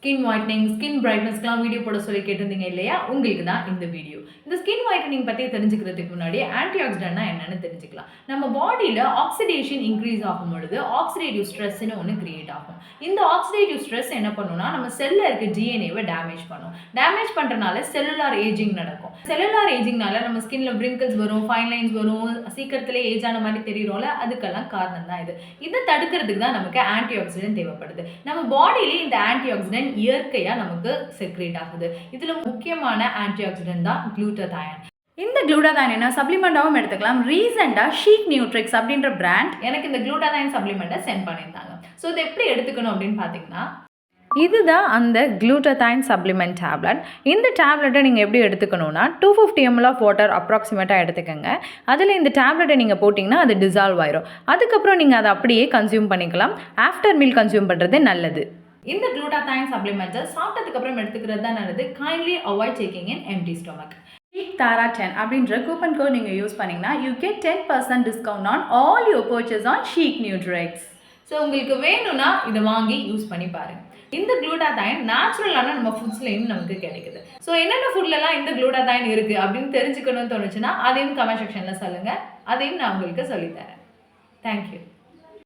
Skin whitening, skin பிரைட்னஸ்க்குலாம் video போட சொல்லி கேட்டிருந்தீங்க இல்லையா? உங்களுக்கு தான் இந்த வீடியோ. இந்த ஸ்கின் ஒயிட்டனிங் பற்றி தெரிஞ்சுக்கிறதுக்கு முன்னாடி ஆன்டிஆக்சிடென்ட்னா என்னன்னு தெரிஞ்சுக்கலாம். நம்ம பாடியில் ஆக்சிடேஷன் இன்க்ரீஸ் ஆகும் பொழுது ஆக்சிடேட்டிவ் ஸ்ட்ரெஸ்ன்னு ஒன்று கிரியேட் ஆகும். இந்த ஆக்சிடேட்டிவ் ஸ்ட்ரெஸ் என்ன பண்ணுன்னா நம்ம செல்லில் இருக்க டிஎன்ஏவை டேமேஜ் பண்ணும். டேமேஜ் பண்ணுறனால செல்லுலார் ஏஜிங் நடக்கும். செல்லுலார் ஏஜிங்னால நம்ம ஸ்கின்ல பிரிங்கிள்ஸ் வரும், ஃபைன் லைன்ஸ் வரும், சீக்கிரத்திலே ஏஜ் ஆன மாதிரி தெரியும்ல, அதுக்கெல்லாம் காரணம் தான் இது. இதை தடுக்கிறதுக்கு தான் நமக்கு ஆன்டிஆக்சிடென்ட் தேவைப்படுது. நம்ம பாடியிலே இந்த ஆன்டிஆக்சிடென்ட் இயற்கையாக நமக்கு செக்ரேட் ஆகுது. இதில் முக்கியமான ஆன்டிஆக்சிடென்ட் தான் குளூட்டதாயன். இந்த குளூட்டாதைனை சப்ளிமெண்ட்டாகவும் எடுத்துக்கலாம். ரீசெண்டாக ஷீக் நியூட்ரிக்ஸ் அப்படின்ற பிராண்ட் எனக்கு இந்த குளூட்டாதைன் சப்ளிமெண்ட்டை சென்ட் பண்ணியிருந்தாங்க. ஸோ இதை எப்படி எடுத்துக்கணும் அப்படின்னு பார்த்தீங்கன்னா, இதுதான் அந்த குளூட்டதைன் சப்ளிமெண்ட் டேப்லெட். இந்த டேப்லெட்டை நீங்கள் எப்படி எடுத்துக்கணும்னா 250 ml ஆஃப் வாட்டர் அப்ராக்சிமேட்டாக எடுத்துக்கோங்க. அதில் இந்த டேப்லெட்டை நீங்கள் போட்டிங்கன்னா அது டிசால்வ் ஆயிரும். அதுக்கப்புறம் நீங்கள் அதை அப்படியே கன்சியூம் பண்ணிக்கலாம். ஆஃப்டர் மீல் கன்சியூம் பண்ணுறது நல்லது. இந்த குளூட்டாதைன் சப்ளிமெண்ட்டை சாப்பிட்டதுக்கப்புறம் எடுத்துக்கிறது தான் நல்லது. Kindly avoid taking in empty stomach. TARA10 அப்படின்ற கூப்பன் கோட் நீங்கள் யூஸ் பண்ணிங்கன்னா you get 10% discount on all your purchase on Sheek Nutrix. So உங்களுக்கு வேணும்னா இதை வாங்கி யூஸ் பண்ணி பாருங்கள். இந்த குளூட்டாதைன் நேச்சுரலான நம்ம ஃபுட்ஸ்லேயும் நமக்கு கிடைக்குது. ஸோ என்னென்ன ஃபுட்லலாம் இந்த குளூட்டாதைன் இருக்குது அப்படின்னு தெரிஞ்சுக்கணும்னு தோணுச்சுன்னா அதையும் கமெண்ட் செக்ஷனில் சொல்லுங்கள். அதையும் நான் உங்களுக்கு சொல்லித்தரேன். தேங்க்யூ.